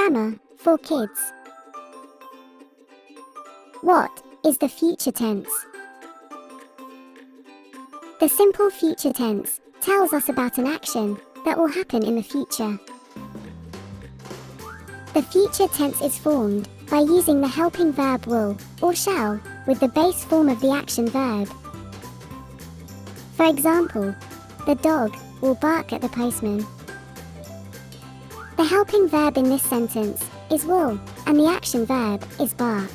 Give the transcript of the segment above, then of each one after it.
Grammar for kids. What is the future tense? The simple future tense tells us about an action that will happen in the future. The future tense is formed by using the helping verb will or shall with the base form of the action verb. For example, the dog will bark at the postman. The helping verb in this sentence is will, and the action verb is bark.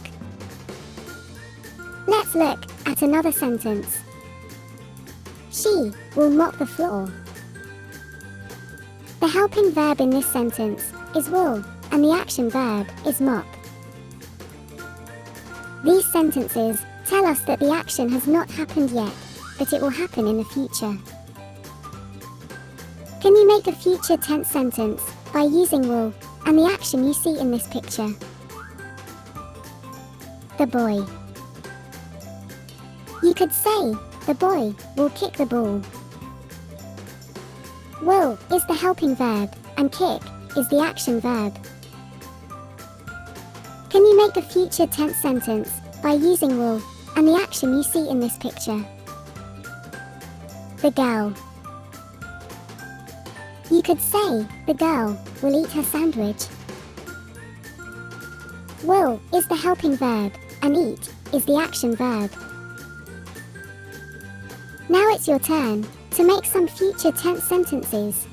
Let's look at another sentence. She will mop the floor. The helping verb in this sentence is will, and the action verb is mop. These sentences tell us that the action has not happened yet, but it will happen in the future. Can you make a future tense sentence by using will and the action you see in this picture? The boy. You could say, the boy will kick the ball. Will is the helping verb, and kick is the action verb. Can you make a future tense sentence by using will and the action you see in this picture? The girl. You could say, the girl will eat her sandwich. Will is the helping verb, and eat is the action verb. Now it's your turn to make some future tense sentences.